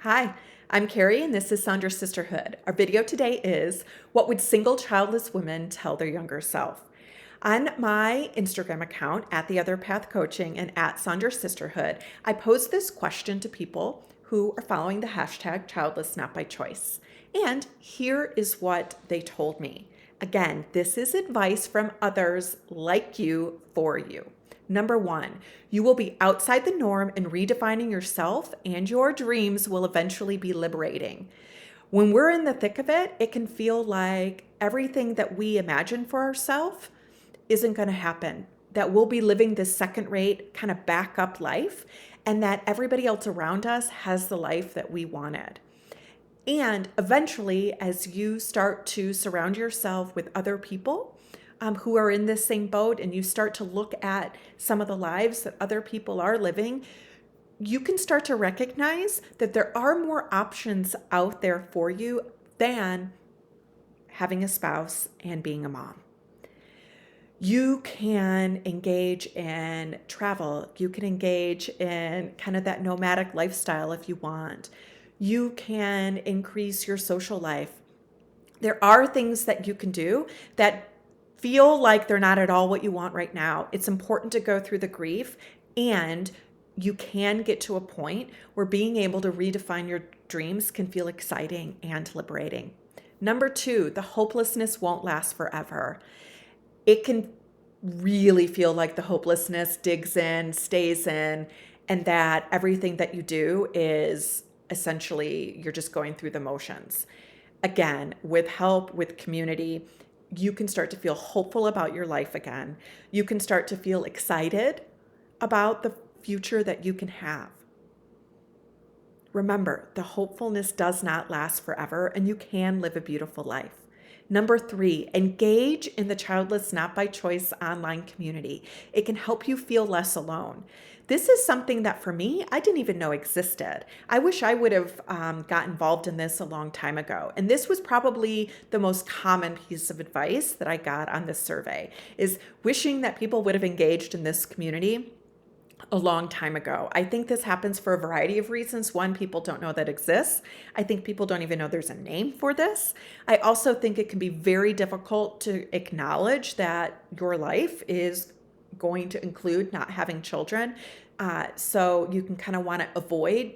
Hi, I'm Carrie and this is Sandra's Sisterhood. Our video today is what would single childless women tell their younger self? On my Instagram account at The Other Path Coaching and at Sandra's Sisterhood, I pose this question to people who are following the hashtag childless not by choice. And here is what they told me. Again, this is advice from others like you for you. Number one, you will be outside the norm and redefining yourself, and your dreams will eventually be liberating. When we're in the thick of it, it can feel like everything that we imagine for ourselves isn't going to happen, that we'll be living this second rate kind of backup life, and that everybody else around us has the life that we wanted. And eventually, as you start to surround yourself with other people who are in this same boat, and you start to look at some of the lives that other people are living, you can start to recognize that there are more options out there for you than having a spouse and being a mom. You can engage in travel. You can engage in kind of that nomadic lifestyle if you want. You can increase your social life. There are things that you can do that feel like they're not at all what you want right now. It's important to go through the grief, and you can get to a point where being able to redefine your dreams can feel exciting and liberating. Number two, the hopelessness won't last forever. It can really feel like the hopelessness digs in, stays in, and that everything that you do is essentially you're just going through the motions. Again, with help, with community, you can start to feel hopeful about your life again. You can start to feel excited about the future that you can have. Remember, the hopefulness does not last forever, and you can live a beautiful life. Number three, engage in the Childless Not by Choice online community. It can help you feel less alone. This is something that for me, I didn't even know existed. I wish I would have got involved in this a long time ago. And this was probably the most common piece of advice that I got on this survey, is wishing that people would have engaged in this community a long time ago. I think this happens for a variety of reasons. One, people don't know that exists. I think people don't even know there's a name for this. I also think it can be very difficult to acknowledge that your life is going to include not having children. So you can kind of want to avoid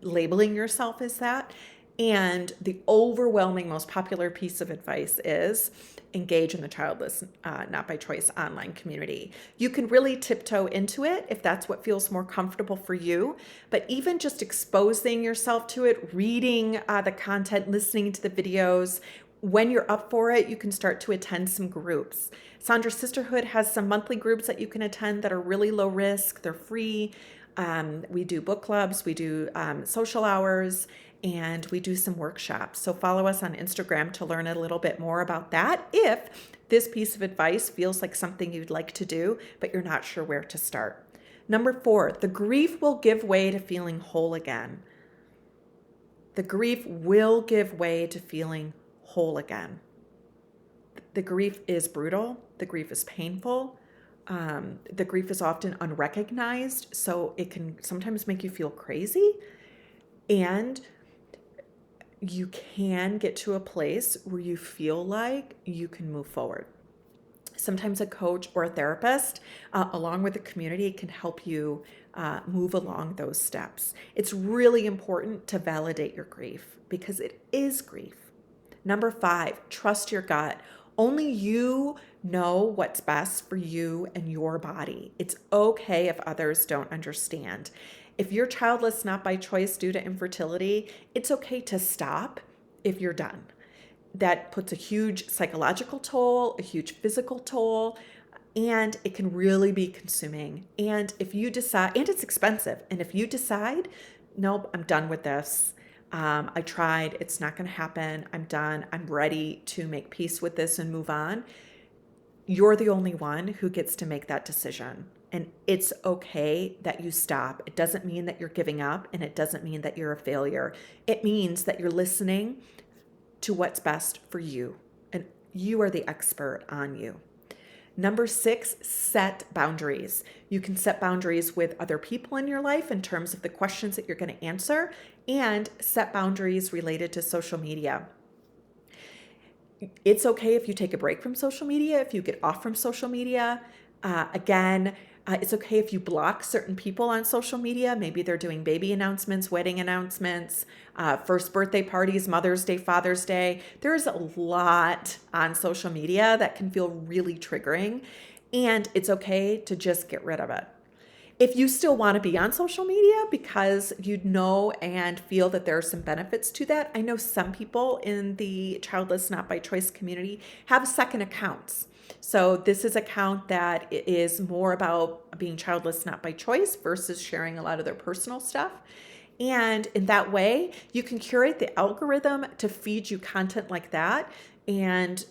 labeling yourself as that. And the overwhelming, most popular piece of advice is engage in the Childless Not by Choice online community. You can really tiptoe into it if that's what feels more comfortable for you. But even just exposing yourself to it, reading the content, listening to the videos, when you're up for it, you can start to attend some groups. Sandra's Sisterhood has some monthly groups that you can attend that are really low risk. They're free. We do book clubs, we do social hours, and we do some workshops. So follow us on Instagram to learn a little bit more about that if this piece of advice feels like something you'd like to do, but you're not sure where to start. Number four, the grief will give way to feeling whole again. The grief will give way to feeling whole again. The grief is brutal. The grief is painful. The grief is often unrecognized, so it can sometimes make you feel crazy. And you can get to a place where you feel like you can move forward. Sometimes a coach or a therapist, along with the community, can help you move along those steps. It's really important to validate your grief because it is grief. Number five, trust your gut. Only you know what's best for you and your body. It's okay if others don't understand. If you're childless not by choice due to infertility, it's okay to stop if you're done. That puts a huge psychological toll, a huge physical toll, and it can really be consuming. And if you decide, and it's expensive, and if you decide, nope, I'm done with this. I tried, it's not going to happen. I'm done. I'm ready to make peace with this and move on. You're the only one who gets to make that decision. And it's okay that you stop. It doesn't mean that you're giving up, and it doesn't mean that you're a failure. It means that you're listening to what's best for you, and you are the expert on you. Number six, set boundaries. You can set boundaries with other people in your life in terms of the questions that you're going to answer, and set boundaries related to social media. It's okay if you take a break from social media, if you get off from social media. It's okay if you block certain people on social media. Maybe they're doing baby announcements, wedding announcements, first birthday parties, Mother's Day, Father's Day. There's a lot on social media that can feel really triggering, and it's okay to just get rid of it. If you still want to be on social media because you know and feel that there are some benefits to that, I know some people in the Childless Not by Choice community have second accounts. So this is an account that is more about being childless not by choice versus sharing a lot of their personal stuff. And in that way, you can curate the algorithm to feed you content like that and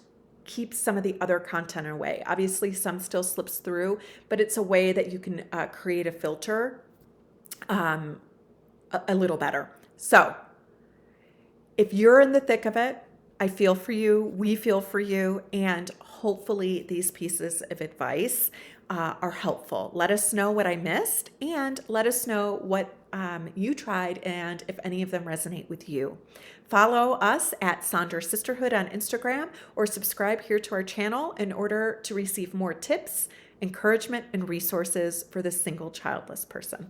keep some of the other content away. Obviously, some still slips through, but it's a way that you can create a filter a little better. So if you're in the thick of it, I feel for you, we feel for you, and hopefully these pieces of advice are helpful. Let us know what I missed, and let us know what you tried and if any of them resonate with you. Follow us at Sandra Sisterhood on Instagram, or subscribe here to our channel in order to receive more tips, encouragement, and resources for the single childless person.